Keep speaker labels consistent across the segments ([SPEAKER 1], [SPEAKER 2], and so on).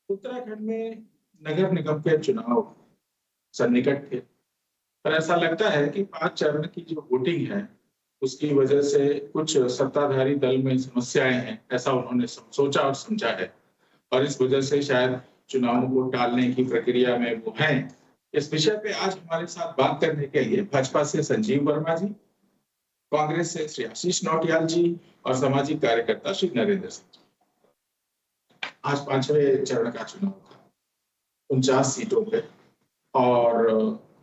[SPEAKER 1] उत्तराखंड में नगर निगम के चुनाव सन्निकट थे, पर ऐसा लगता है कि 5 चरण की जो वोटिंग है, उसकी वजह से कुछ सत्ताधारी दल में समस्याएं हैं, ऐसा उन्होंने सोचा और समझा है और इस वजह से शायद चुनावों को टालने की प्रक्रिया में वो हैं। इस विषय पे आज हमारे साथ बात करने के लिए भाजपा से संजीव वर्मा जी, कांग्रेस से श्री आशीष नौटियाल जी और सामाजिक कार्यकर्ता श्री नरेंद्र सिंह जी। आज 5वें चरण का चुनाव था 49 सीटों पे और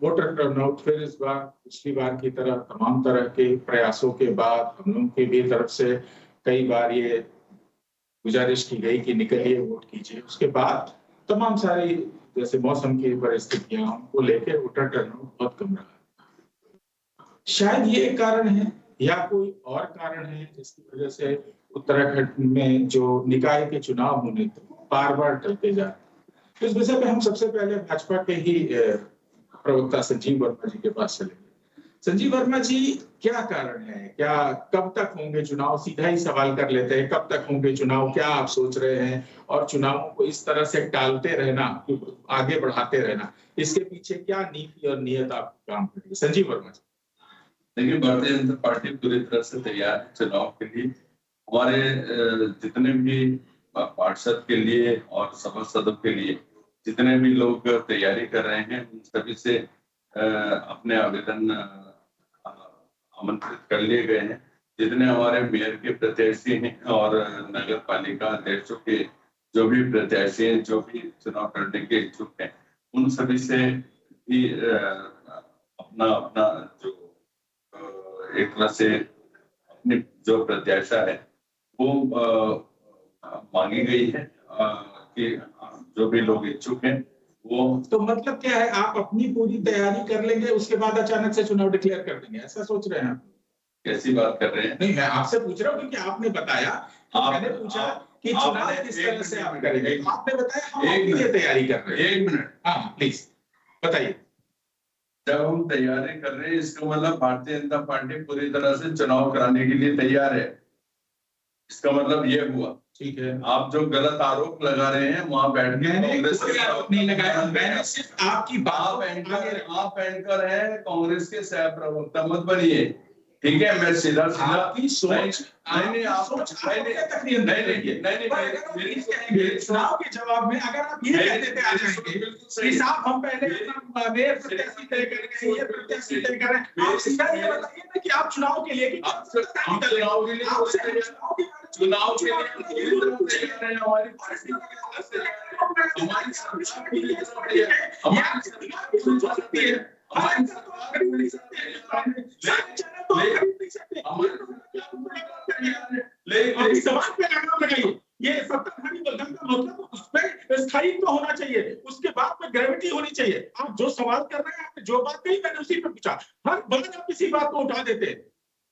[SPEAKER 1] वोटर टर्नआउट फिर इस बार पिछली बार की तरह तमाम तरह के प्रयासों के बाद हम लोगों की भी तरफ से कई बार ये गुजारिश की गई कि निकलिए वोट कीजिए। उसके बाद तमाम सारी जैसे मौसम की परिस्थितियां को लेकर वोटर टर्नआउट बहुत कम रहा। शायद ये एक कारण है या कोई और कारण है जिसकी वजह से उत्तराखंड में जो निकाय के चुनाव होने थे बार बार टलते जा रहे। तो इस विषय पे हम सबसे पहले भाजपा के ही प्रवक्ता संजीव वर्मा जी के पास चलेंगे। संजीव वर्मा जी, क्या कारण है, क्या कब तक होंगे चुनाव? सीधा ही सवाल कर लेते हैं, कब तक होंगे चुनाव, क्या आप सोच रहे हैं? और चुनावों को इस तरह से टालते रहना, आगे बढ़ाते रहना, इसके पीछे क्या नीति और नियत आप काम करेंगे? संजीव वर्मा जी।
[SPEAKER 2] देखिए, भारतीय जनता पार्टी पूरी तरह से तैयार है चुनाव के लिए। हमारे जितने भी पार्षद के लिए और सभासदों के लिए जितने भी लोग तैयारी कर रहे हैं, उन सभी से अपने आवेदन आमंत्रित कर लिए गए हैं। जितने हमारे मेयर के प्रत्याशी हैं और नगर पालिका अध्यक्षों के जो भी प्रत्याशी हैं, जो भी चुनाव लड़ने के इच्छुक हैं, उन सभी से भी अपना अपना जो एक तरह से अपनी जो प्रत्याशा है वो मांगी गई है कि जो भी लोग इच्छुक हैं वो।
[SPEAKER 1] तो मतलब क्या है, आप अपनी पूरी तैयारी कर लेंगे, उसके बाद अचानक से चुनाव डिक्लेयर कर देंगे, ऐसा सोच रहे हैं आप?
[SPEAKER 2] कैसी बात कर रहे हैं?
[SPEAKER 1] नहीं, मैं आपसे पूछ रहा हूँ क्योंकि आपने बताया, मैंने पूछा कि चुनाव किस तरह से आप करेंगे, आपने बताया हम अपनी लिए तैयारी कर रहे हैं।
[SPEAKER 2] 1 मिनट,
[SPEAKER 1] हाँ प्लीज बताइए।
[SPEAKER 2] जब हम तैयारी कर रहे हैं इसका मतलब भारतीय जनता पार्टी पूरी तरह से चुनाव कराने के लिए तैयार है, इसका मतलब ये हुआ।
[SPEAKER 1] ठीक है,
[SPEAKER 2] आप जो गलत आरोप लगा रहे हैं वहां बैठ के
[SPEAKER 1] कांग्रेस के आरोप नहीं लगाया, मैंने सिर्फ आपकी
[SPEAKER 2] आप एंकर हैं, कांग्रेस के सह प्रवक्ता मत बनिए, ठीक है? मैं सीधा
[SPEAKER 1] आपकी सोच चुनाव के जवाब में अगर आप ये कहते थे आ जाएंगे साहब हम पहले प्रत्याशी तय करेंगे, ये प्रत्याशी तय करें, आप सीधा ये बताइए ना कि आप चुनाव के लिए
[SPEAKER 2] चुनाव के
[SPEAKER 1] ये सत्ताधारी दल का मतलब उसमें स्थायित्व होना चाहिए, उसके बाद में ग्रेविटी होनी चाहिए। आप जो सवाल कर रहे हैं, आपने जो बात कही मैंने उसी पे पूछा, हर बार आप किसी बात को उठा देते हैं।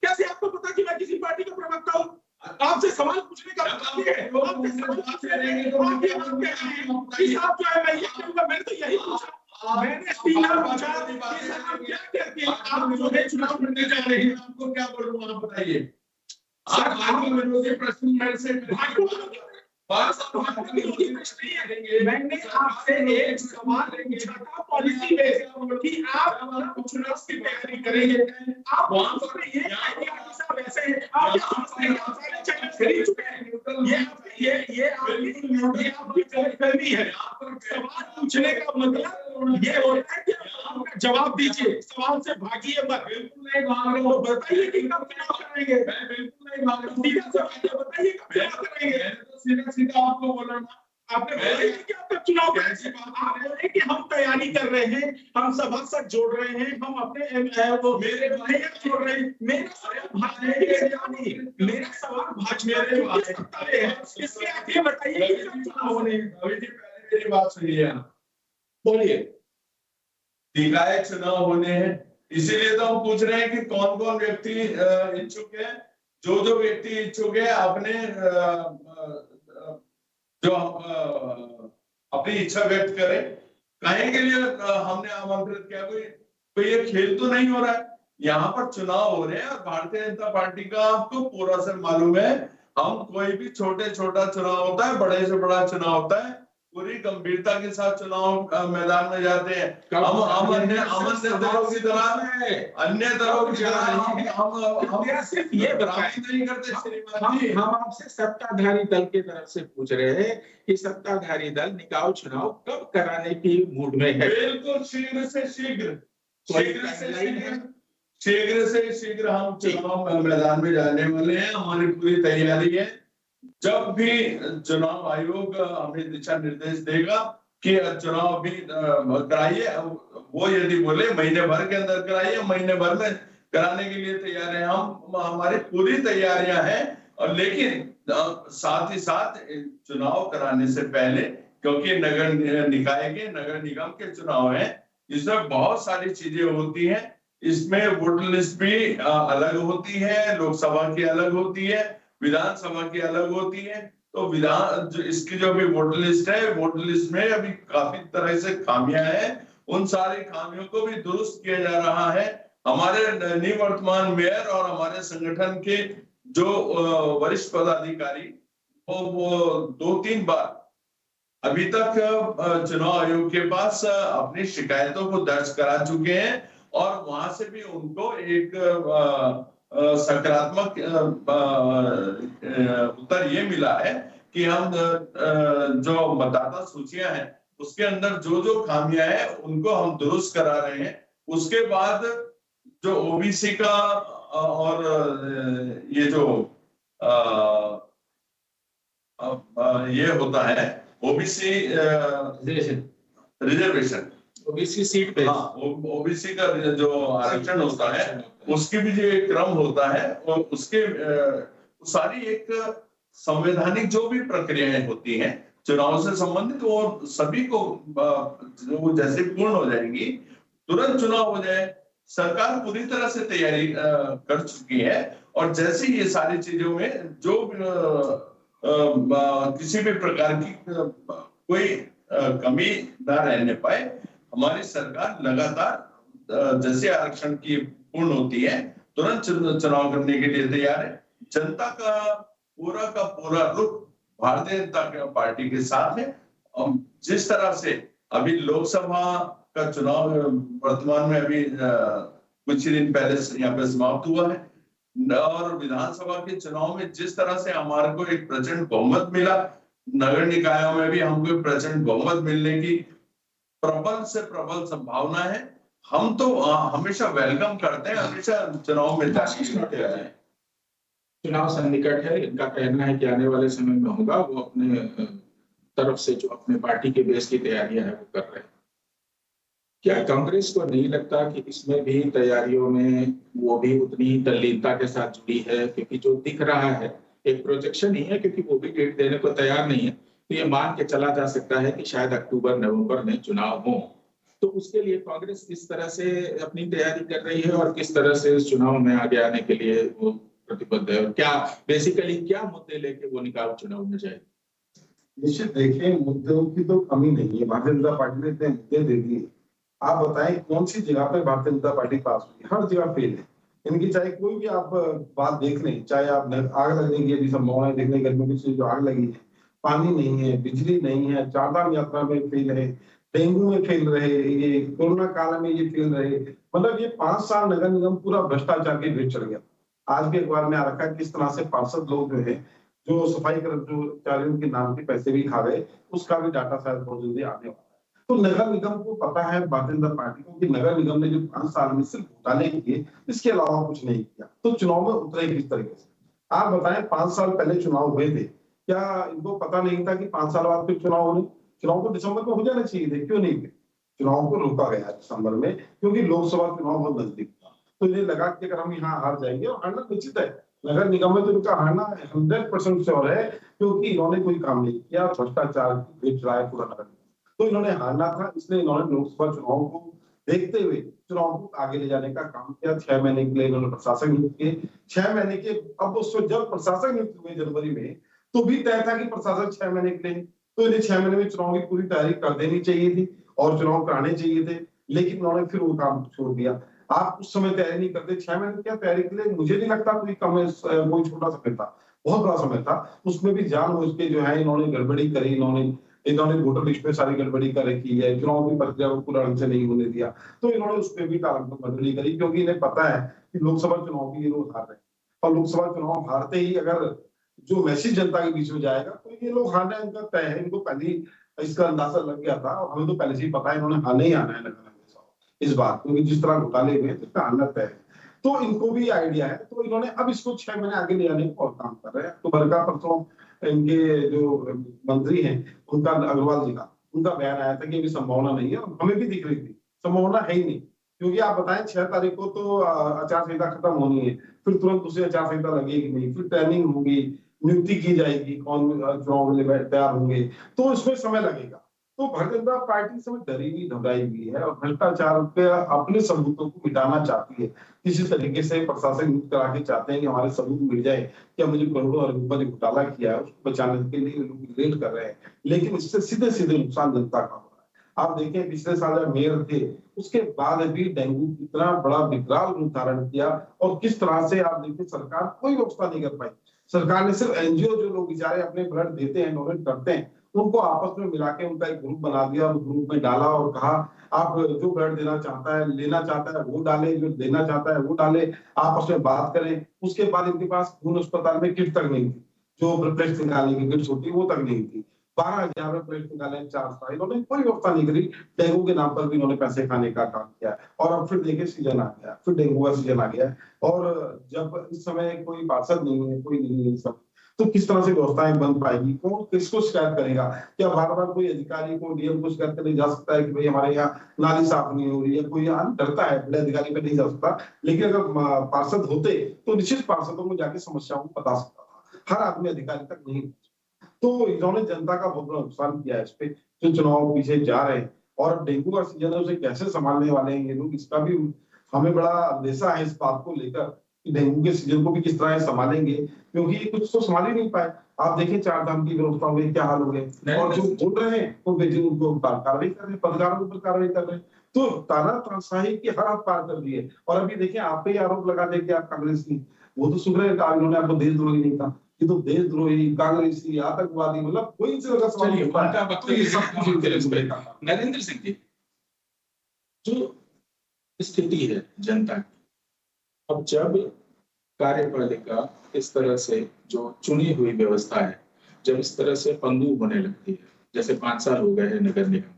[SPEAKER 1] कैसे आपको पता कि मैं किसी पार्टी का प्रवक्ता हूँ? आपसे सवाल पूछने का मतलब है आप जो है मैं ये कहूँगा, मैंने तो यही पूछा, मैंने सीधा पूछा आप जो है चुनाव लड़ने जा रहे हैं,
[SPEAKER 2] आपको क्या बोलूँ आप बताइए। आप विरोधी प्रश्न मेरे से
[SPEAKER 1] मैंने आपसे एक सवाल पूछा था पॉलिसी में कि आप चुनाव की तैयारी करेंगे, आप वहां पर ये वैसे आप खरीद चुके हैं, ये आपकी गलतफहमी है। सवाल पूछने का मतलब ये होता है कि जवाब दीजिए, सवाल से भागिए मत।
[SPEAKER 2] बिल्कुल नहीं भाग रहे हो,
[SPEAKER 1] बताइए कि कब चुनाव करेंगे?
[SPEAKER 2] मैं बिल्कुल नहीं भाग रहा हूँ,
[SPEAKER 1] सीधा सवाल बताइए कब चुनाव करेंगे?
[SPEAKER 2] सीधा सीधा आपको बोला ना,
[SPEAKER 1] आपने बोला कि आप कब चुनाव करेंगे? आप बोले कि हम तैयारी कर रहे हैं, हम सभासद जोड़ रहे हैं, हम अपने वो मेरे भाई जोड़ रहे हैं। मेरा सवाल भाजपा है, इसलिए आप ये बताइए कि कब चुनाव होने हैं?
[SPEAKER 2] मेरी बात सुनिए,
[SPEAKER 1] बोलिए।
[SPEAKER 2] निकाय चुनाव होने हैं, इसीलिए तो हम पूछ रहे हैं कि कौन कौन व्यक्ति इच्छुक है। जो व्यक्ति इच्छुक है अपने जो अपनी इच्छा व्यक्त करे, काहे के लिए हमने आमंत्रित किया? कोई ये खेल तो नहीं हो रहा है, यहाँ पर चुनाव हो रहे हैं और भारतीय जनता पार्टी का आपको पूरा से मालूम है, हम कोई भी छोटा चुनाव होता है, बड़े से बड़ा चुनाव होता है, पूरी गंभीरता के साथ चुनाव मैदान में जाते हैं। हम अन्य दलों की तरह हम
[SPEAKER 1] सिर्फ ये
[SPEAKER 2] नहीं करते श्रीमान जी।
[SPEAKER 1] हम आपसे सत्ताधारी दल की तरफ से पूछ रहे हैं कि सत्ताधारी दल निकाय चुनाव कब कराने की मूड में है?
[SPEAKER 2] बिल्कुल शीघ्र से शीघ्र हम चुनाव मैदान में जाने वाले हैं। हमारी पूरी तैयारी है। जब भी चुनाव आयोग हमें दिशा निर्देश देगा कि चुनाव अभी कराइए, वो यदि बोले महीने भर के अंदर कराइए, महीने भर में कराने के लिए तैयार है हम। हमारी पूरी तैयारियां हैं। और लेकिन साथ ही साथ चुनाव कराने से पहले, क्योंकि नगर निगम के चुनाव है, इसमें बहुत सारी चीजें होती हैं। इसमें वोटर लिस्ट भी अलग होती है, लोकसभा की अलग होती है, विधानसभा की अलग होती है। तो इसकी जो भी वोटर लिस्ट है, वोटर लिस्ट में अभी काफी तरह से खामियां हैं। उन सारी खामियों को भी दुरुस्त किया जा रहा है। हमारे निवर्तमान मेयर और हमारे संगठन के जो वरिष्ठ पदाधिकारी वो 2-3 बार अभी तक चुनाव आयोग के पास अपनी शिकायतों को दर्ज करा चुके हैं। और वहां से भी उनको एक सकारात्मक उत्तर ये मिला है कि हम जो मतदाता सूचियां हैं उसके अंदर जो खामियां हैं उनको हम दुरुस्त करा रहे हैं। उसके बाद जो ओबीसी का और ये जो ये होता है ओबीसी रिजर्वेशन,
[SPEAKER 1] ओबीसी सीट पे,
[SPEAKER 2] हाँ, ओबीसी का जो आरक्षण होता है उसकी भी जो एक क्रम होता है और उसके सारी एक संवैधानिक जो भी प्रक्रियाएं होती हैं चुनाव से संबंधित, वो सभी को जो जैसे पूर्ण हो जाएंगी तुरंत चुनाव हो जाए। सरकार पूरी तरह से तैयारी कर चुकी है। और जैसे ये सारी चीजों में जो किसी भी प्रकार की कोई कमी न रहने पाए, हमारी सरकार लगातार जैसे आरक्षण की पूर्ण होती है तुरंत चुनाव करने के लिए तैयार है। जनता का पूरा रुख भारतीय जनता पार्टी के साथ है। जिस तरह से अभी लोकसभा का चुनाव वर्तमान में अभी कुछ ही दिन पहले यहाँ पे समाप्त हुआ है, और विधानसभा के चुनाव में जिस तरह से हमारे को एक प्रचंड बहुमत मिला, नगर निकायों में भी हमको प्रचंड बहुमत मिलने की प्रबल से प्रबल संभावना है। हम तो हमेशा वेलकम करते हैं, हमेशा चुनाव में जाते हैं।
[SPEAKER 1] चुनाव सन्निकट है, इनका कहना है कि आने वाले समय में होगा। वो अपने तरफ से जो अपने पार्टी के बेस की तैयारियां है वो कर रहे हैं। क्या कांग्रेस को नहीं लगता कि इसमें भी तैयारियों में वो भी उतनी ही तल्लीनता के साथ जुड़ी है? क्योंकि जो दिख रहा है एक प्रोजेक्शन ही है, क्योंकि वो भी डेट देने को तैयार नहीं है। तो ये मान के चला जा सकता है कि शायद अक्टूबर-नवंबर में चुनाव हो। तो उसके लिए कांग्रेस किस तरह से अपनी तैयारी कर रही है और किस तरह से इस चुनाव में आगे आने के लिए वो प्रतिबद्ध है, और क्या बेसिकली क्या मुद्दे लेके वो निकाय चुनाव में जाएगी?
[SPEAKER 3] निश्चित देखिए, मुद्दों की तो कमी नहीं है। भारतीय जनता पार्टी ने इतने मुद्दे दे दिए। आप बताएं कौन सी जगह पे भारतीय जनता पार्टी पास हुई? हर जगह फेल है इनकी। चाहे कोई भी आप बात देख लें, चाहे आप आग लगने की यदि संभावना देखने गर्मी की जो आग लगी है, पानी नहीं है, बिजली नहीं है, चारधाम यात्रा में फेल है, डेंगू में फेल रहे, ये कोरोना काल में ये फेल रहे। मतलब ये 5 साल नगर निगम पूरा भ्रष्टाचार के भेंट चढ़ गया। आज भी अखबार में आ रखा है किस तरह से पार्षद लोग जो है जो सफाई कर्मचारियों के नाम के पैसे भी खा गए, उसका भी डाटा शायद बहुत जल्दी आने वाला है। तो नगर निगम को पता है भारतीय जनता पार्टी को कि नगर निगम ने जो 5 साल में सिर्फ घोटाले किए, इसके अलावा कुछ नहीं किया। तो चुनाव में उतरे किस तरीके से? आप बताएं, 5 साल पहले चुनाव हुए थे, क्या इनको पता नहीं था कि 5 साल बाद फिर चुनाव होने? चुनाव तो दिसंबर में हो जाना चाहिए थे, क्यों नहीं हुए? चुनाव को रोका गया दिसंबर में क्योंकि लोकसभा चुनाव बहुत नजदीक था। तो इन्हें लगा कि अगर हम यहाँ हार जाएंगे, और हारना निश्चित है, नगर निगम में तो इनका हारना 100% श्योर है, क्योंकि इन्होंने कोई काम नहीं किया, भ्रष्टाचार भेज रहा है पूरा नगर निगम। तो इन्होंने हारना था, इसलिए इन्होंने लोकसभा चुनाव को देखते हुए चुनाव को आगे ले जाने का काम किया। 6 महीने के लिए इन्होंने प्रशासक नियुक्त किए। 6 महीने के अब उसको जब प्रशासक नियुक्त हुए जनवरी में, तो भी तय था कि प्रशासक 6 महीने के लिए, तो इन्हें 6 महीने में चुनाव की पूरी तैयारी कर देनी चाहिए थी और चुनाव कराने चाहिए थे। लेकिन उन्होंने फिर वो काम छोड़ दिया। आप उस समय तैयारी नहीं करते, 6 महीने क्या तैयारी के लिए मुझे नहीं लगता कोई छोटा समय था, बहुत बड़ा समय था। उसमें भी जानबूझ के जो है इन्होंने गड़बड़ी करी, इन्होंने इन्होंने वोटर लिस्ट में सारी गड़बड़ी कर रखी है, चुनाव की प्रक्रिया को पूरा ढंग से नहीं होने दिया, तो इन्होंने उस पर भी टालमटोली करी, क्योंकि इन्हें पता है कि लोकसभा चुनाव की ये लोग हार रहे हैं, और लोकसभा चुनाव हारते ही अगर जो मैसेज जनता के बीच में जाएगा तो ये लोग हारना इनका तय है। इनको पहले ही इसका अंदाजा लग गया था, और हमें तो पहले से ही पता है इन्होंने आना ही आना है इस बार, क्योंकि जिस तरह घोटाले हुए तो इसका आना तय है, तो इनको भी आइडिया है। तो इन्होंने अब इसको 6 महीने आगे ले जाने को और काम कर रहे हैं। तो भर का परसों इनके जो मंत्री हैं उनका, अग्रवाल जी का, उनका बयान आया था कि अभी संभावना नहीं है, और हमें भी दिख रही थी संभावना है ही नहीं, क्योंकि आप बताएं 6 तारीख को तो आचार संहिता खत्म होनी है, फिर तुरंत दूसरी आचार संहिता लगेगी नहीं, फिर ट्रेनिंग होगी, नियुक्ति की जाएगी, कौन चुनाव के लिए तैयार होंगे, तो इसमें समय लगेगा। तो भारतीय जनता पार्टी समय डरी हुई घबराई हुई है, और भ्रष्टाचार पे अपने सबूतों को मिटाना चाहती है, किसी तरीके से प्रशासन मुक्त करा के चाहते हैं कि हमारे सबूत मिल जाए कि मुझे करोड़ों और रुपए घोटाला किया है, उसको बचाने के लिए लोग रेड कर रहे हैं, लेकिन इससे सीधे सीधे नुकसान जनता का हो रहा है। आप देखें पिछले साल जब मेयर थे उसके बाद भी डेंगू कितना बड़ा विकराल रूप धारण किया, और किस तरह से आप देखिए सरकार कोई व्यवस्था नहीं कर पाई। सरकार ने सिर्फ एनजीओ जो लोग बेचारे अपने ब्लड देते हैं, डोनेट करते हैं, उनको आपस में मिला के उनका एक ग्रुप बना दिया, और ग्रुप में डाला और कहा आप जो ब्लड देना चाहता है, लेना चाहता है वो डाले, जो देना चाहता है वो डाले, आपस में बात करें। उसके बाद इनके पास खून अस्पताल में किट तक नहीं थी, जो ब्लड निकालने की किट्स होती है वो तक नहीं थी। 12,000 में ब्लड निकाले 4 साल, इन्होंने कोई व्यवस्था नहीं करी। डेंगू के नाम पर भी इन्होंने पैसे खाने का काम किया, और अब फिर देखिए सीजन आ गया, फिर डेंगू का सीजन आ गया, और जब इस समय कोई पार्षद नहीं है, कोई नहीं है सब, तो किस तरह से व्यवस्थाएं बन पाएगी, कौन किसको शिकायत करेगा? क्या बार बार कोई अधिकारी को, डीएम को शिकायत करने जा सकता है कि भाई हमारे यहाँ नाली साफ नहीं हो रही है? कोई यहाँ डरता है, बड़े अधिकारी पे नहीं जा सकता, लेकिन अगर पार्षद होते तो निश्चित पार्षदों को जाके समस्याओं को बता सकता था, हर आदमी अधिकारी तक नहीं। तो इन्होंने जनता का बहुत बड़ा नुकसान किया है इस पे, जो चुनाव पीछे जा रहे हैं, और डेंगू का सीजन है उसे कैसे संभालने वाले हैं ये लोग, इसका भी हमें बड़ा अंदेशा है इस बात को लेकर कि डेंगू के सीजन को भी किस तरह संभालेंगे, क्योंकि कुछ तो संभाल ही नहीं पाए। आप देखिए 4 धाम की व्यवस्था में क्या हाल हो गए, और जो बोल रहे हैं वो बेटे उनको कार्रवाई कर रहे हैं, पत्रकारों के ऊपर कार्रवाई कर रहे हैं, तो तानाशाही की हर हद पार कर दी है। और अभी देखिए आप पे आरोप लगा दे कि आप कांग्रेस की, वो तो सुन रहे हैं इन्होंने आपको देशद्रोही नहीं कहा, ये तो देशद्रोही, कांग्रेसी, आतंकवादी, मतलब कोई से लगा सवाल नहीं होता है। तो ये सब कुछ
[SPEAKER 1] नरेंद्र सिंह जी, जो स्थिति है जनता की, अब जब कार्यपालिका इस तरह से जो चुनी हुई व्यवस्था है, जब इस तरह से पंगु होने लगती है, जैसे 5 साल हो गए हैं नगर निगम में,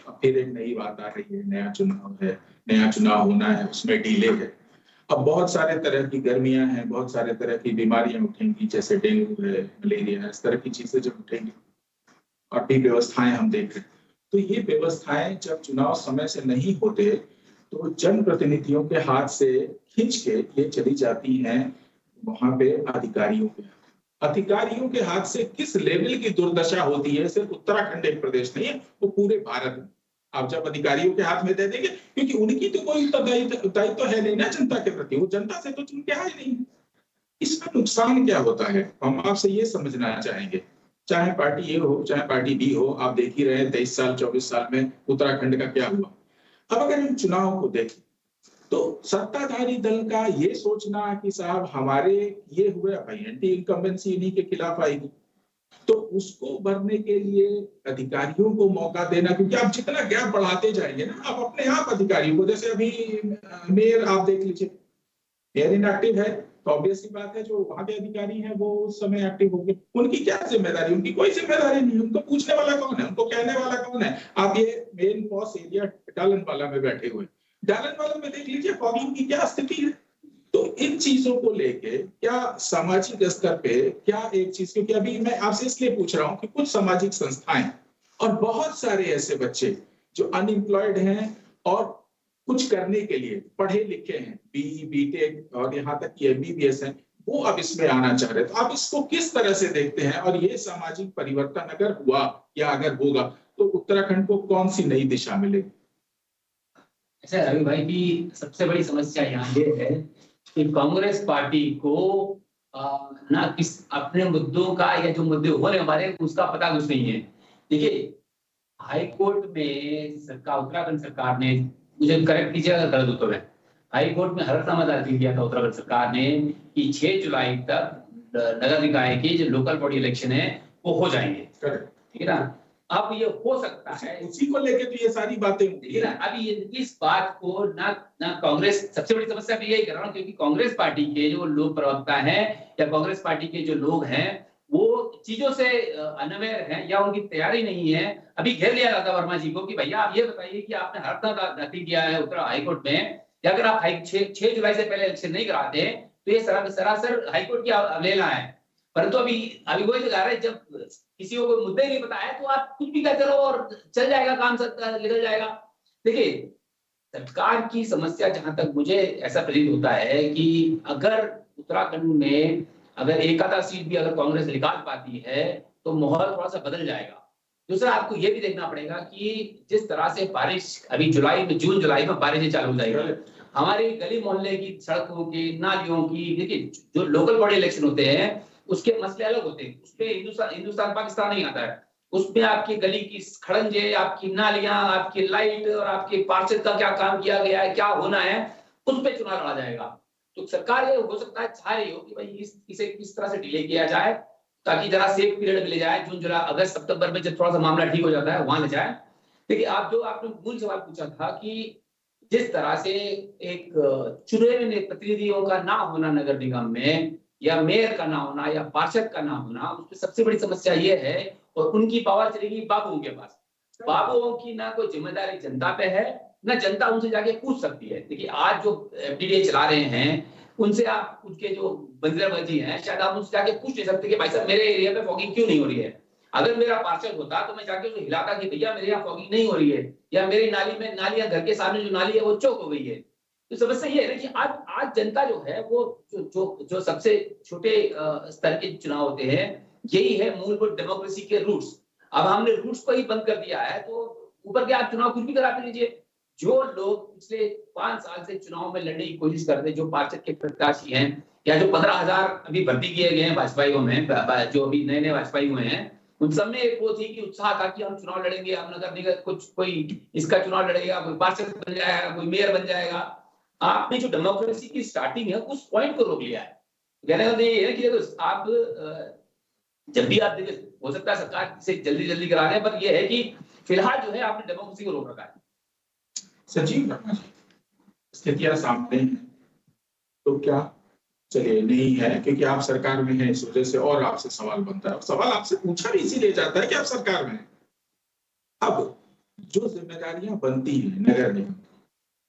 [SPEAKER 1] अब फिर एक नई बात आ रही है, नया चुनाव है, नया चुनाव होना है, उसमें डिले है। अब बहुत सारे तरह की गर्मियां हैं, बहुत सारे तरह की बीमारियां उठेंगी, जैसे डेंगू है, मलेरिया है, इस तरह की चीजें जब उठेंगी, और भी व्यवस्थाएं हम देख रहे हैं, तो ये व्यवस्थाएं जब चुनाव समय से नहीं होते तो जनप्रतिनिधियों के हाथ से खींच के ये चली जाती हैं वहां पे अधिकारियों के। अधिकारियों के हाथ से किस लेवल की दुर्दशा होती है, सिर्फ उत्तराखंड एक प्रदेश नहीं है, वो पूरे भारत में। आप जब अधिकारियों के हाथ में दे देंगे, क्योंकि उनकी तो कोई दायित्व तो है नहीं ना जनता के प्रति, वो जनता से तो चुन के आए नहीं। इसका नुकसान क्या होता है, हम आपसे ये समझना चाहेंगे। चाहे पार्टी ए हो, चाहे पार्टी बी हो, आप देख ही रहे हैं 23 साल 24 साल में उत्तराखंड का क्या हुआ। अब अगर हम चुनाव को देखें तो सत्ताधारी दल का ये सोचना कि साहब हमारे ये हुए, भाई एंटी इनकम्बेंसी इन्हीं के खिलाफ आएगी, तो उसको भरने के लिए अधिकारियों को मौका देना, क्योंकि आप जितना गैप बढ़ाते जाएंगे ना, आप अपने आप अधिकारियों को, जैसे अभी मेयर आप देख लीजिए, मेयर इनएक्टिव है तो ऑब्वियस सी बात है जो वहां के अधिकारी हैं वो उस समय एक्टिव हो गए, उनकी क्या जिम्मेदारी, उनकी कोई जिम्मेदारी नहीं, उनको पूछने वाला कौन है, उनको कहने वाला कौन है। आप ये मेन पॉस एरिया डालन वाला में बैठे हुए, डालन वाला में देख लीजिए फॉगिंग की क्या स्थिति है। तो इन चीजों को लेके क्या सामाजिक स्तर पे क्या एक चीज, क्योंकि अभी मैं आपसे इसलिए पूछ रहा हूँ कि कुछ सामाजिक संस्थाएं और बहुत सारे ऐसे बच्चे जो अनएम्प्लॉयड हैं और कुछ करने के लिए पढ़े लिखे हैं, बीई, बीटेक और यहाँ तक कि एमबीबीएस हैं, वो अब इसमें आना चाह रहे हैं। तो आप इसको किस तरह से देखते हैं, और ये सामाजिक परिवर्तन अगर हुआ या अगर होगा तो उत्तराखंड को कौन सी नई दिशा मिलेगी?
[SPEAKER 4] ऐसा रवि भाई की सबसे बड़ी समस्या यहाँ ये है कि कांग्रेस पार्टी को ना किस अपने मुद्दों का या जो मुद्दे हो रहे हमारे उसका पता कुछ नहीं है। देखिए हाई कोर्ट में सरकार, उत्तराखंड सरकार ने, मुझे करेक्ट कीजिएगा अगर गलत हो तो मैं, हाई कोर्ट में हलफनामा दाखिल किया था उत्तराखंड सरकार ने कि 6 जुलाई तक नगर निकाय के जो लोकल बॉडी इलेक्शन है वो हो जाएंगे, ठीक है ना। अब ये हो सकता है,
[SPEAKER 1] उसी को लेके तो ये सारी बातें
[SPEAKER 4] देखिए ना, अभी इस बात को ना कांग्रेस, सबसे बड़ी समस्या भी यही कर रहा हूँ, क्योंकि कांग्रेस पार्टी के जो लोग प्रवक्ता हैं या कांग्रेस पार्टी के जो लोग हैं वो चीजों से अनअवेयर हैं या उनकी तैयारी नहीं है। अभी घेर लिया राधा वर्मा जी को कि भैया आप ये बताइए कि आपने हर्ता दाखिल किया है उत्तर हाईकोर्ट में कि अगर आप 6 जुलाई से पहले इलेक्शन नहीं कराते तो ये सरासर हाईकोर्ट की अवहेलना है। परंतु अभी वही दिखा रहे, जब किसी को कोई मुद्दा ही नहीं पता है तो आप कुछ भी कहते रहो और चल जाएगा, काम निकल जाएगा। देखिए, सरकार की समस्या, जहां तक मुझे ऐसा प्रतीत होता है कि अगर उत्तराखंड में अगर एक आधा सीट भी अगर कांग्रेस निकाल पाती है तो माहौल थोड़ा सा बदल जाएगा। दूसरा, आपको ये भी देखना पड़ेगा कि जिस तरह से बारिश अभी जून जुलाई में बारिशें चालू हो जाएगी, हमारी गली मोहल्ले की सड़कों की, नालियों की, देखिए जो लोकल बॉडी इलेक्शन होते हैं उसके मसले अलग होते हैं, उसमें हिंदुस्तान पाकिस्तान नहीं आता है। उसमें आपकी गली की खड़ंजे, आपकी नालियां, आपकी लाइट और आपके पार्षद का क्या काम किया गया है, क्या होना है, उस पर चुनाव लड़ा जाएगा। तो सरकार ये हो सकता है चाह रही हो कि भाई इसे किस तरह से डिले किया जाए ताकि जरा सेफ पीरियड मिले जाए, जून जुलाई अगस्त सितंबर में जब थोड़ा सा मामला ठीक हो जाता है वहां ले जाए। देखिए, आपने मूल सवाल पूछा था कि जिस तरह से एक चुने हुए प्रतिनिधियों का ना होना नगर निगम में, या मेयर का ना होना या पार्षद का ना होना, उसकी सबसे बड़ी समस्या ये है, और उनकी पावर चलेगी बाबुओं के पास। बाबुओं की ना कोई जिम्मेदारी जनता पे है, ना जनता उनसे जाके पूछ सकती है। देखिए, आज जो एफडीडीए चला रहे हैं उनसे आप, उनके जो बंदरबाजी हैं, शायद आप उनसे जाके पूछ नहीं सकते कि भाई साहब मेरे एरिया पे फॉगिंग क्यों नहीं हो रही है। अगर मेरा पार्षद होता तो मैं जाके उसको हिलाता कि भैया मेरे यहाँ फॉगिंग नहीं हो रही है, या मेरी नाली में, नालियां घर के सामने जो नाली है वो चौक हो गई है। तो समस्या ये है ना कि आज जनता जो है वो जो सबसे छोटे स्तर के चुनाव होते हैं, यही है मूलभूत डेमोक्रेसी के रूट्स। अब हमने रूट्स को ही बंद कर दिया है तो ऊपर के आप चुनाव कुछ भी कराते लीजिए। जो लोग पिछले 5 साल से चुनाव में लड़ने की कोशिश करते, जो पार्षद के प्रत्याशी हैं, या जो 15,000 अभी भर्ती किए गए हैं भाजपाइयों में, जो अभी नए भाजपाई हुए हैं, उन सब में एक वो थी कि उत्साह था कि हम चुनाव लड़ेंगे, हम नगर निगम कुछ कोई इसका चुनाव लड़ेगा, कोई पार्षद बन जाएगा, कोई मेयर बन जाएगा। आपने जो डेमोक्रेसी की स्टार्टिंग है उस पॉइंट को रोक लिया है। कहने का ये है कि आप जल्दी, आप देखिए हो सकता है सरकार से जल्दी करा दें, पर यह है कि फिलहाल जो है आपने डेमोक्रेसी को रोक रखा है।
[SPEAKER 1] संजीव वर्मा जी, स्थितियां सामने हैं तो क्या, चलिए नहीं है क्योंकि आप सरकार में हैं, इस वजह से और आपसे सवाल बनता है, और सवाल आपसे पूछा भी इसीलिए जाता है कि आप सरकार में हैं। अब जो जिम्मेदारियां बनती हैं नगर निगम,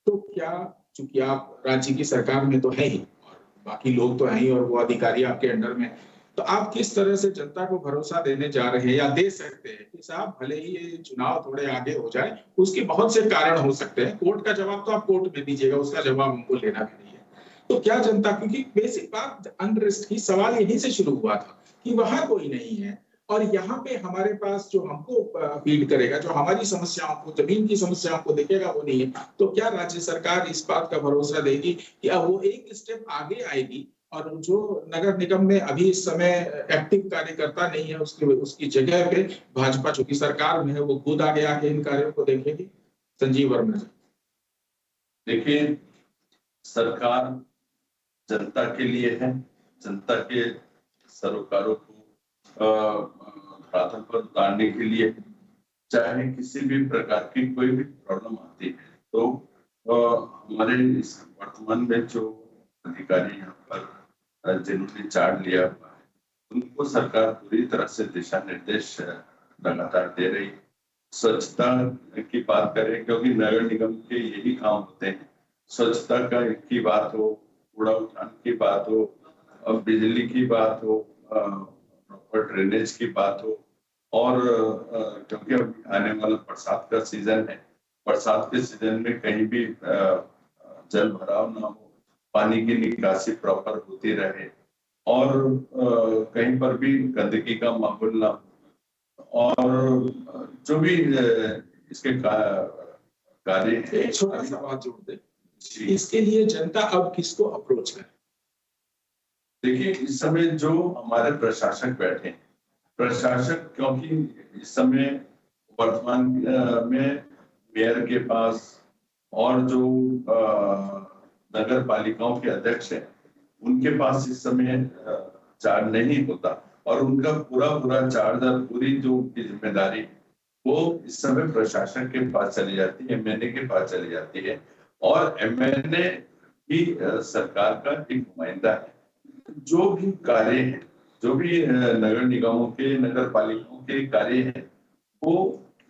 [SPEAKER 1] तो क्या, चूंकि आप राज्य की सरकार में तो है ही और बाकी लोग तो हैं ही और वो अधिकारी आपके अंडर में, तो आप किस तरह से जनता को भरोसा देने जा रहे हैं या दे सकते हैं कि साहब भले ही ये चुनाव थोड़े आगे हो जाए, उसके बहुत से कारण हो सकते हैं, कोर्ट का जवाब तो आप कोर्ट में दीजिएगा, उसका जवाब हमको लेना भी नहीं है। तो क्या जनता, क्योंकि बेसिक बात अनरेस्ट की सवाल यहीं से शुरू हुआ था कि वहां कोई नहीं है और यहाँ पे हमारे पास जो हमको फीड करेगा, जो हमारी समस्याओं को, जमीन की समस्याओं को देखेगा, वो नहीं है। तो क्या राज्य सरकार इस बात का भरोसा देगी कि अब वो एक स्टेप आगे आएगी और जो नगर निगम में अभी इस समय एक्टिव कार्यकर्ता नहीं है, उसकी जगह पे भाजपा चूंकि सरकार में है, वो खुद आगे आके इन कार्यों को देखेगी? संजीव वर्मा जी,
[SPEAKER 2] देखिए, सरकार जनता के लिए है, जनता के सरोकारों को प्राथमिकता पर उतारने के लिए, चाहे किसी भी प्रकार की कोई भी प्रॉब्लम आती है तो हमारे इस वर्तमान में जो अधिकारी यहाँ पर जिन्होंने चार्ज लिया हुआ है, उनको सरकार पूरी तरह से दिशा निर्देश लगातार दे रही। स्वच्छता की बात करें, क्योंकि नगर निगम के यही काम होते हैं, स्वच्छता की बात हो, कूड़ा उठान की बात हो, और बिजली की बात हो, प्रॉपर ड्रेनेज की बात हो, और क्योंकि अब आने वाला बरसात का सीजन है, बरसात के सीजन में कहीं भी जल भराव ना हो, पानी की निकासी प्रॉपर होती रहे, और कहीं पर भी गंदगी का माहौल ना हो, और जो भी इसके कार्य है।
[SPEAKER 1] एक छोटा सा बात जोड़ दे, इसके लिए जनता अब किसको अप्रोच करे?
[SPEAKER 2] देखिए, इस समय जो हमारे प्रशासक बैठे हैं, प्रशासक, क्योंकि इस समय वर्तमान में मेयर के पास और जो नगर पालिकाओं के अध्यक्ष हैं, उनके पास इस समय चार्ज नहीं होता, और उनका पूरा चार्ज और पूरी जो उनकी जिम्मेदारी वो इस समय प्रशासन के पास चली जाती है, एमएनए के पास चली जाती है, और एमएनए भी सरकार का एक नुमाइंदा है। जो भी कार्य है, जो भी नगर निगमों के, नगर पालिकाओं के कार्य है, वो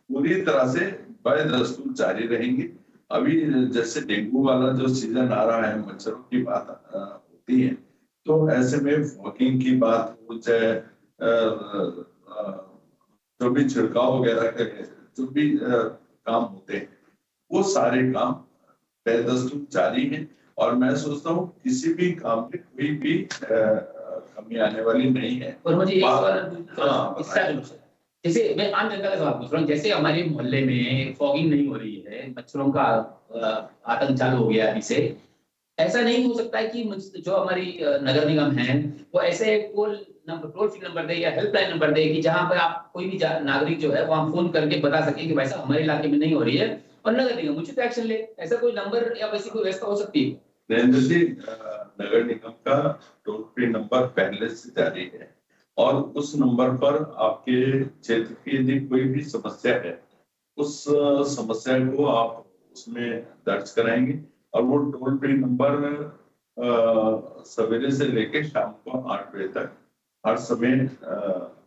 [SPEAKER 2] पूरी तरह से बदस्तूर जारी रहेंगे। अभी जैसे डेंगू वाला जो सीजन आ रहा है, मच्छरों की बात होती है, तो ऐसे में फॉगिंग की बात हो, चाहे जो भी छिड़काव वगैरह के जो भी काम होते हैं, वो सारे काम बेदस्तूर जारी हैं। और मैं सोचता हूँ किसी भी काम में कोई भी कमी आने वाली नहीं है।
[SPEAKER 4] और मुझे एक
[SPEAKER 2] हाँ,
[SPEAKER 4] सवाल जैसे मैं आम जनता का सवाल पूछ रहा हूँ, जैसे हमारे मोहल्ले में फॉगिंग नहीं हो रही है, मच्छरों का आतंक चालू हो गया अभी से, ऐसा नहीं हो सकता है कि जो हमारी नगर निगम है वो ऐसे टोल फ्री नंबर दे या हेल्पलाइन नंबर दे कि जहां पर आप कोई भी नागरिक जो है वहां फोन करके बता सके कि भाई साहब हमारे इलाके में नहीं हो रही है, और नगर निगम उचित एक्शन ले। ऐसा कोई नंबर या वैसी कोई व्यवस्था हो सकती है?
[SPEAKER 2] नरेंद्र जी, नगर निगम का टोल फ्री नंबर पहले से जारी है, और उस नंबर पर आपके क्षेत्र की यदि कोई भी समस्या है, उस समस्या को आप उसमें दर्ज कराएंगे, और वो टोल फ्री नंबर सवेरे से लेके शाम को 8 बजे तक हर समय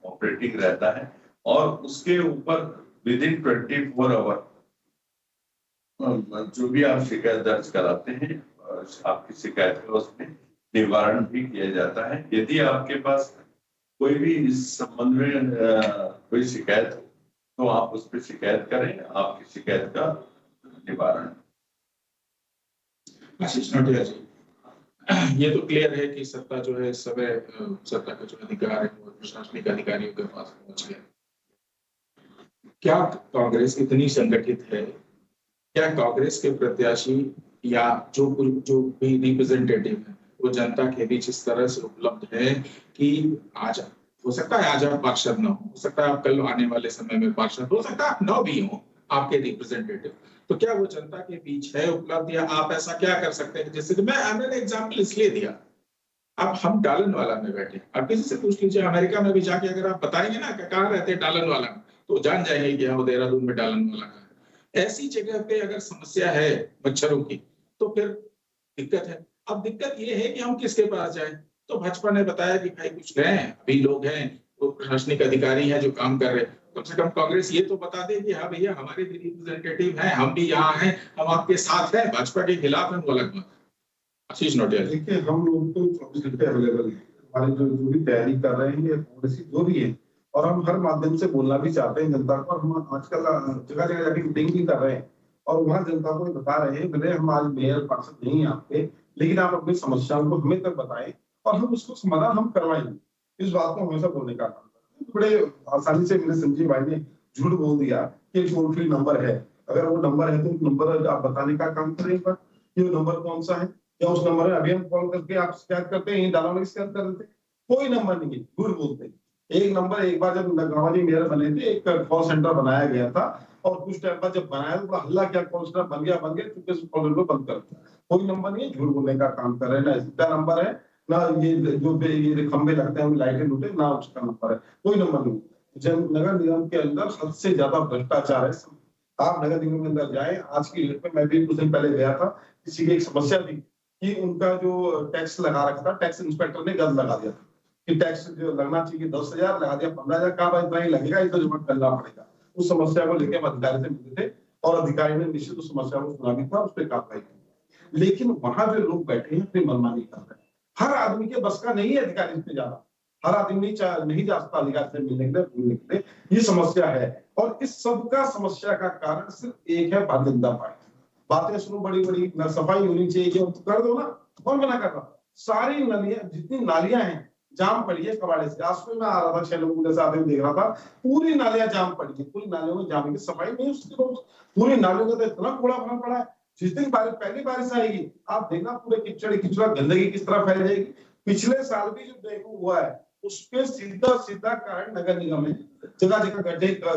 [SPEAKER 2] ऑपरेटिंग रहता है, और उसके ऊपर विदिन 24 आवर जो भी आप शिकायत दर्ज कराते हैं, आपकी शिकायत का उसमें निवारण भी किया जाता है। यदि आपके पास कोई भी इस संबंध में कोई शिकायत हो, तो आप उस पर शिकायत करें, आपकी शिकायत का निवारण।
[SPEAKER 1] आशीष नोटिया जी, ये तो क्लियर है कि सत्ता जो है सत्ता का जो अधिकार है वो प्रशासनिक अधिकारियों के पास पहुंच गया। क्या कांग्रेस इतनी संगठित है? क्या कांग्रेस के प्रत्याशी या जो भी रिप्रेजेंटेटिव है वो जनता के बीच इस तरह से उपलब्ध है कि आज हो सकता है आज आप पार्षद न हो सकता है आप कल आने वाले समय में पार्षद हो सकता है आप न भी हो आपके रिप्रेजेंटेटिव, तो क्या वो जनता के बीच है उपलब्ध? या आप ऐसा क्या कर सकते हैं जैसे कि मैंने एग्जाम्पल इसलिए दिया, अब हम डालन वाला में बैठे, आप किसी से पूछ लीजिए अमेरिका में भी जाके अगर आप बताएंगे ना कि कहाँ रहते हैं डालन वाला में, तो जान जाएंगे कि हाँ देहरादून में डालन वाला का है। ऐसी जगह पे अगर समस्या है मच्छरों की तो फिर दिक्कत है। अब दिक्कत ये है कि हम किसके पास जाएं? तो भाजपा ने बताया कि भाई कुछ गए अभी लोग हैं वो प्रशासनिक अधिकारी हैं जो काम कर रहे हैं, कम से कम कांग्रेस ये तो बता दे कि हाँ भैया हमारे भी रिप्रेजेंटेटिव हैं, हम भी यहाँ हैं, हम आपके साथ हैं, भाजपा के खिलाफ हैं, वो अलग बात। आशीष नोटिया,
[SPEAKER 3] देखिए हम लोग तो 24 घंटे अवेलेबल है, हमारे जो भी तैयारी कर रहे हैं या पॉलिसी जो भी है, और हम हर माध्यम से बोलना भी चाहते हैं जनता को। और हम आजकल जगह जगह जाके मीटिंग भी कर रहे हैं और वहाँ जनता को बता रहे हैं, भले हम आज मेयर पार्षद नहीं है आपके, लेकिन आप अपनी समस्याओं को हमें तक बताएं और हम उसको समाधान हम करवाएंगे। इस बात को हमेशा बोलने का काम करते हैं। बड़े आसानी से मेरे संजीव भाई ने झूठ बोल दिया कि टोल फ्री नंबर है, अगर वो नंबर है तो नंबर आप बताने का काम करें, पर ये नंबर कौन सा है, या उस नंबर में अभी हम कॉल करके आप शिकायत करते हैं, डाला में शिकायत कर देते, कोई नंबर नहीं है, झूठ बोलते हैं। एक नंबर, एक बार जब गांधी मेयर बने थे एक कॉल सेंटर बनाया गया था, और कुछ टाइम बाद जब बनाया तो हल्ला क्या, कॉल सेंटर बन गया क्योंकि कॉल सेंटर बंद कर दिया। कोई नंबर नहीं है, झूठ बोलने का काम कर रहे हैं, ना इसका नंबर है ना ये जो ये खंबे लगते हैं लाइटें लूटे ना उसका नंबर है, कोई नंबर नहीं। जब नगर निगम के अंदर हद से ज्यादा भ्रष्टाचार है। आप नगर निगम के अंदर जाए, आज की डेट में मैं भी कुछ दिन पहले गया था, किसी की एक समस्या थी कि उनका जो टैक्स लगा रखा था, टैक्स इंस्पेक्टर ने गलत लगा दिया था कि टैक्स जो लगना चाहिए 10,000 लगा दिया 15,000, कहा भाई इतना ही लगेगा, ये तो जमा करना पड़ेगा। उस समस्या को लेकर हम अधिकारी से मिले थे और अधिकारी ने निश्चित उस समस्या को सुना भी था, उस पर कार्रवाई की। लेकिन वहां जो लोग बैठे हैं अपनी मनमानी कर रहे हैं। हर आदमी के बस का नहीं है अधिकारी से जाना, हर आदमी नहीं जा सकता अधिकारी से मिलने के लिए, ये समस्या है। और इस सब का समस्या का कारण सिर्फ एक है, भारतीय जनता पार्टी। बातें सुनो बड़ी बड़ी, सफाई होनी चाहिए, तो कर दो ना, कौन मना कर रहा? सारी नलियां, जितनी नालियां हैं जाम पड़ी है कबाड़े से। आज में मैं आ रहा था 6 लोगों के साथ देख रहा था, पूरी नालियां जाम पड़ी है, पूरी नालियों में जाम की सफाई नहीं उसकी, पूरी नालियों का तो इतना कूड़ा भरा पड़ा है। जिस दिन पहली बारिश आएगी आप देखना पूरे कीचड़ गंदगी किस तरह फैल जाएगी। पिछले साल भी जो डेंगू हुआ है उसके सीधा कारण नगर निगम है, जगह जगह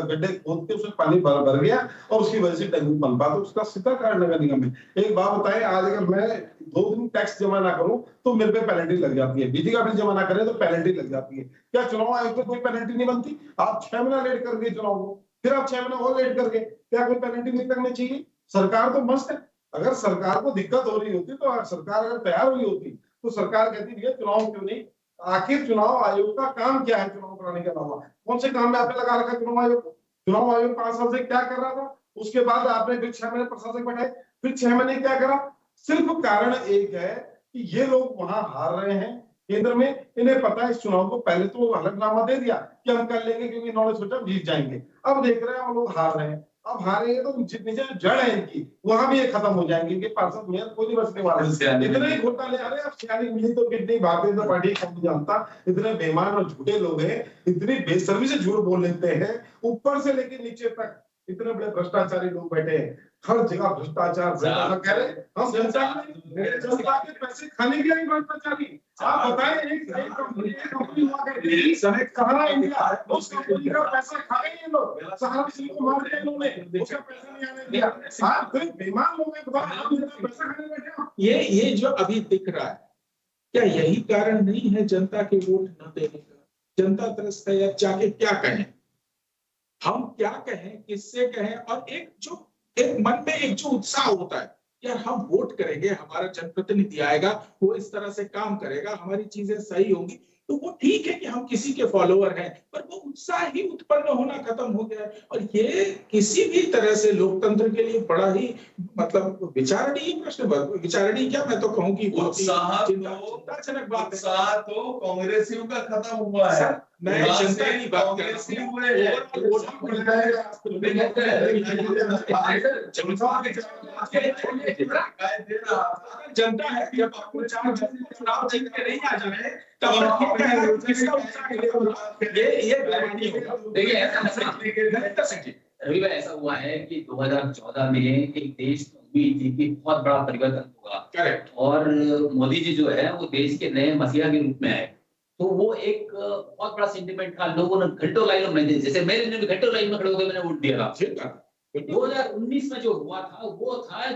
[SPEAKER 3] गड्ढे खोद के उसमें पानी भर गया और उसकी वजह से डेंगू पनपा, तो उसका सीधा कारण नगर निगम है। एक बात बताएं, आज अगर मैं 2 दिन टैक्स जमा ना करूं तो मेरे पे पेनल्टी लग जाती है, बिजली का बिल जमा ना करें तो पेनल्टी लग जाती है। क्या चुनाव आयोग पे कोई पेनल्टी नहीं बनती? आप 6 महीना लेट कर दिए चुनाव को, फिर आप 6 महीने और लेट कर गए, क्या कोई पेनल्टी नहीं करनी चाहिए? सरकार तो मस्त है। अगर सरकार को दिक्कत हो रही होती तो सरकार अगर तैयार हुई होती तो सरकार कहती भैया चुनाव क्यों नहीं? आखिर चुनाव आयोग का काम क्या है चुनाव कराने के अलावा? कौन से काम में आपने लगा रखा चुनाव आयोग को? चुनाव आयोग 5 साल से क्या कर रहा था? उसके बाद आपने फिर 6 महीने प्रशासक बैठाए, फिर 6 महीने क्या करा? सिर्फ कारण एक है कि ये लोग वहां हार रहे हैं केंद्र में, इन्हें पता है इस चुनाव को पहले तो हलफनामा दे दिया कि हम कर लेंगे क्योंकि इन्होंने सोचा जीत जाएंगे। अब देख रहे हैं हम लोग हार रहे हैं, अब हारेंगे तो जितनी जो जड़ है इनकी वहां भी ये खत्म हो जाएंगे कि पार्षद मेयर कोई नहीं बचने वाला है। इतने ही घोटाले, अरे अब सियानी मिली तो कितनी भारतीय जनता पार्टी को नहीं जानता, इतने बेईमान और झूठे लोग हैं, इतनी बेशर्मी से झूठ बोल लेते हैं, ऊपर से लेकर नीचे तक इतने बड़े भ्रष्टाचारी लोग बैठे हैं, हर जगह भ्रष्टाचार कह रहे हम जनता के पैसे खाने के लिए भ्रष्टाचारी। आप बताएं एक कंपनी हुआ करती सहारा इंडिया, उस कंपनी का पैसा खा गए ये लोग, सहारा सिंह को मार दिया इन्होंने, उसका पैसा नहीं आने दिया। आप कोई बेईमान लोग हैं, बताओ पैसा खाने बैठे हो।
[SPEAKER 1] ये जो अभी दिख रहा है, क्या यही कारण नहीं है जनता के वोट न देने का? जनता त्रस्त है, या जाके क्या कहें, हम क्या कहें, किससे कहें? और एक मन में एक जो उत्साह होता है, यार हम वोट करेंगे, हमारा जनप्रतिनिधि आएगा, वो इस तरह से काम करेगा, हमारी चीजें सही होंगी, तो वो ठीक है कि हम किसी के फॉलोअर हैं, पर वो उत्साह ही उत्पन्न होना खत्म हो गया है। और ये किसी भी तरह से लोकतंत्र के लिए बड़ा ही मतलब विचारणीय प्रश्न, विचारणीय क्या, मैं तो कहूँ कि चिंताजनक बात है।
[SPEAKER 2] उत्साह तो कांग्रेसियों का खत्म हुआ है,
[SPEAKER 1] मैं जनता की बात कर जनता है, जब आपको 4 चुनाव जीत के नहीं आ जाए तब
[SPEAKER 4] रवि भाई, ऐसा हुआ है कि 2014 में एक देश में उम्मीद थी कि बहुत बड़ा परिवर्तन होगा।
[SPEAKER 1] करेक्ट।
[SPEAKER 4] और मोदी जी जो है वो देश के नए मसीहा के रूप में आए, तो वो एक बहुत बड़ा सेंटिमेंट था, लोगों ने घंटों लाइन में, जैसे मेरे ने भी घंटों लाइन में खड़े होकर मैंने वोट दिया था। 2019 में जो हुआ था वो था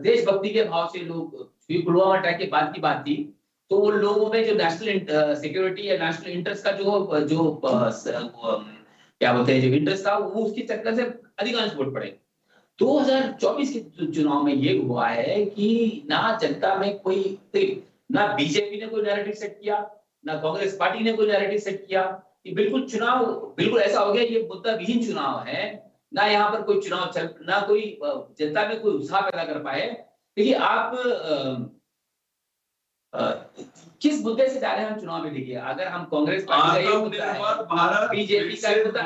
[SPEAKER 4] देशभक्ति के भाव से लोग, पुलवामा अटैक के बाद की बात थी, तो उन लोगों में जो नेशनल सिक्योरिटी या नेशनल इंटरेस्ट का जो क्या बोलते हैं, जो इंटरेस्ट था, वो उसके चक्कर से अधिकांश वोट पड़े। 2024 के चुनाव में ये हुआ है कि ना जनता में कोई, ना बीजेपी ने कोई नैरेटिव सेट किया, ना कांग्रेस पार्टी ने कोई नैरेटिव सेट किया, कि बिल्कुल चुनाव बिल्कुल ऐसा हो गया, ये मुद्दा विहीन चुनाव है, ना यहाँ पर कोई चुनाव चल, ना कोई जनता में कोई उत्साह पैदा कर पाए। देखिए आप किस मुद्दे से जा रहे हैं हम चुनाव में? देखिए अगर हम कांग्रेस पार्टी का ये मुद्दा है, बीजेपी का मुद्दा,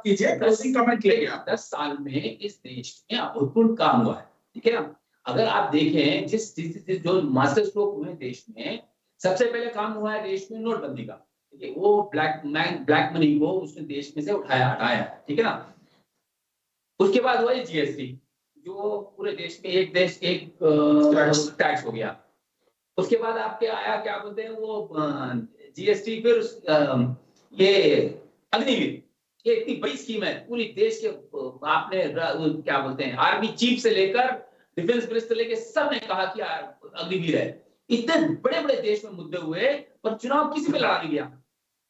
[SPEAKER 1] कीजिए, क्लोजिंग कमेंट लेंगे।
[SPEAKER 4] 10 साल में इस देश में अभूतपूर्व काम हुआ है, ठीक है ना? अगर आप देखें जिस जो मास्टर स्ट्रोक हुए देश में, सबसे पहले काम हुआ है देश में नोटबंदी का, ठीक है? वो ब्लैक मनी को उसने देश में से हटाया, ठीक है ना? उसके बाद हुआ जीएसटी, जो पूरे देश में एक देश एक टैक्स हो गया। उसके बाद आपके आया क्या बोलते हैं वो जीएसटी, फिर ये अग्निवीर, ये इतनी बड़ी स्कीम है पूरी देश के, आपने क्या बोलते हैं आर्मी चीफ से लेकर डिफेंस मिनिस्टर लेके सब ने कहा कि अग्निवीर है। इतने बड़े बड़े देश में मुद्दे हुए पर चुनाव किसी पे लड़ा नहीं गया,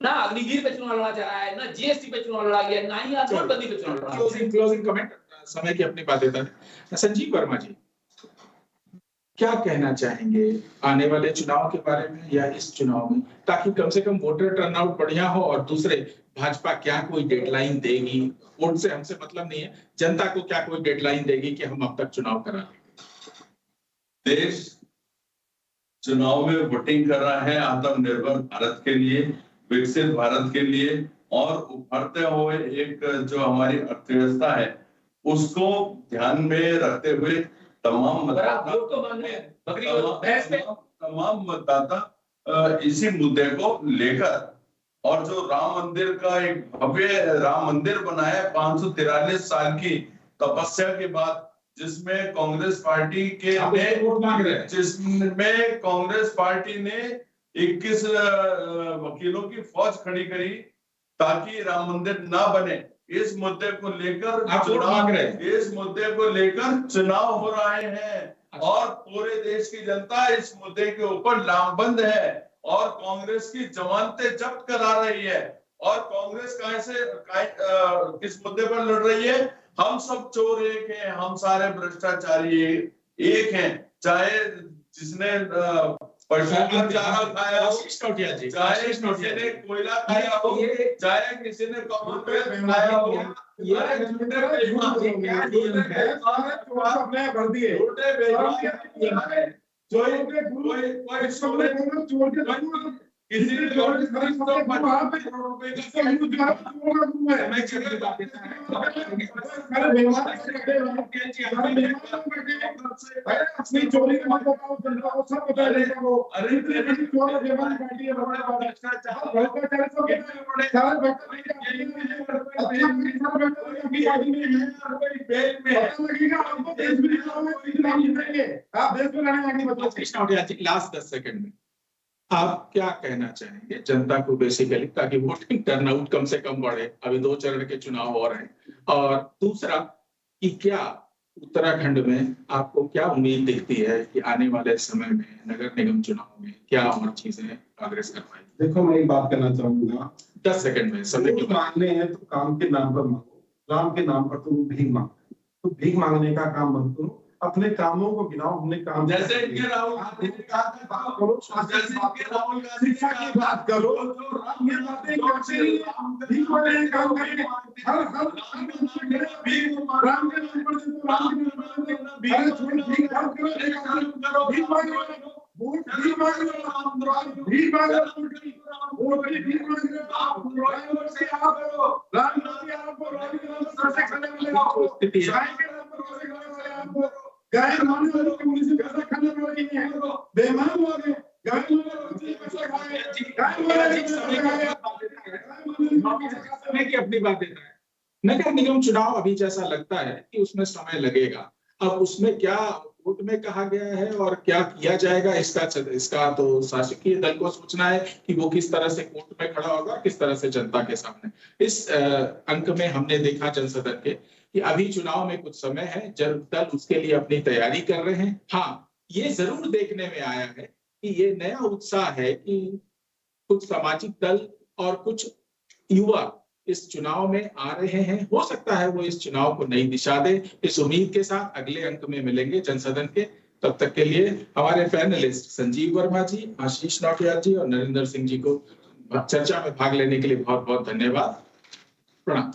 [SPEAKER 4] ना अग्निवीर पे चुनाव लड़ा जा रहा है, ना जीएसटी पे चुनाव लड़ा गया, ना ही नोटबंदी पे चुनाव लड़ा।
[SPEAKER 1] क्लोजिंग कमेंट, समय की अपनी बात देता है। संजीव वर्मा जी क्या कहना चाहेंगे आने वाले चुनाव के बारे में या इस चुनाव में, ताकि कम से कम वोटर टर्नआउट बढ़िया हो? और दूसरे, भाजपा क्या कोई डेडलाइन देगी? वोट से हमसे मतलब नहीं है, जनता को क्या कोई डेडलाइन देगी कि हम अब तक चुनाव करा लेंगे?
[SPEAKER 2] देश चुनाव में वोटिंग कर रहा है आत्मनिर्भर भारत के लिए, विकसित भारत के लिए, और उभरते हुए एक जो हमारी अर्थव्यवस्था है उसको ध्यान में रखते हुए तमाम मतदाता इसी मुद्दे को लेकर, और जो राम मंदिर का एक भव्य राम मंदिर बना है 543 साल की तपस्या के बाद, जिसमें कांग्रेस पार्टी के जिसमें कांग्रेस पार्टी ने 21 वकीलों की फौज खड़ी करी ताकि राम मंदिर ना बने, इस मुद्दे को लेकर
[SPEAKER 1] आप वोट मांग रहे हैं?
[SPEAKER 2] इस मुद्दे को लेकर चुनाव हो रहे हैं और पूरे देश की जनता इस मुद्दे के ऊपर लामबंद है और कांग्रेस की जमानतें जब्त करा रही है। और कांग्रेस किस मुद्दे पर लड़ रही है? हम सब चोर एक हैं, हम सारे भ्रष्टाचारी एक हैं, चाहे जिसने पशुओं का चारा खाया हो, चाहे किसी ने कोयला खाया हो, चाहे किसी ने कॉमनवेल्थ खाया हो, किसी
[SPEAKER 1] लास्ट 10 सेकंड में आप क्या कहना चाहेंगे जनता को बेसिकली, ताकि वोटिंग टर्नआउट कम से कम बढ़े? अभी 2 चरण के चुनाव हो रहे हैं। और दूसरा कि क्या उत्तराखंड में आपको क्या उम्मीद दिखती है कि आने वाले समय में नगर निगम चुनाव में क्या और चीजें कांग्रेस कर पाएगी?
[SPEAKER 3] देखो, मैं एक बात कहना चाहूंगा,
[SPEAKER 1] 10 सेकंड में समय
[SPEAKER 3] वोट मांगने हैं तो काम के नाम पर मांगो, राम के नाम पर तुम भीख मांगो। तो भीख मांगने का काम मत करो, अपने कामों को गिनाओ। हमने काम
[SPEAKER 2] जैसे इनके राहुल गांधी ने कहा था,
[SPEAKER 3] बात करो,
[SPEAKER 2] जैसे इनके राहुल गांधी ने
[SPEAKER 3] शिक्षा की बात करो, ये बातें करते रहिए, भीख मांगने का काम करिए। हर राम के नाम पर देखो, राम के नाम पर भीख करो, भीख मांगो, वोट भीख मांगो, भीख मांगो, वोट की भीख मांगो। राम गांधी आपको राम के नाम पर पैसे खाने वाले आपको, गाय के नाम पर पैसे खाने वाले आपको, गाय मारने वालों के मुझे पैसा खाने वाले नहीं है, बेईमान लोग हैं। गाय मारने पैसा खाए, गाय मारने
[SPEAKER 1] समय की अपनी बात देता है। नगर निगम चुनाव अभी जैसा लगता है कि उसमें समय लगेगा। अब उसमें क्या कोर्ट में कहा गया है और क्या किया जाएगा, इसका तो शासकीय दल को सोचना है कि वो किस तरह से कोर्ट में खड़ा होगा, किस तरह से जनता के सामने। इस अंक में हमने देखा जनसदन के कि अभी चुनाव में कुछ समय है, दल उसके लिए अपनी तैयारी कर रहे हैं। हाँ, ये जरूर देखने में आया है कि ये नया उत्साह है कि कुछ सामाजिक दल और कुछ युवा इस चुनाव में आ रहे हैं। हो सकता है वो इस चुनाव को नई दिशा दे। इस उम्मीद के साथ अगले अंक में मिलेंगे जनसदन के। तब तक के लिए हमारे पैनलिस्ट संजीव वर्मा जी, आशीष नौटियाल जी और नरेंद्र सिंह जी को चर्चा में भाग लेने के लिए बहुत बहुत धन्यवाद। प्रणाम।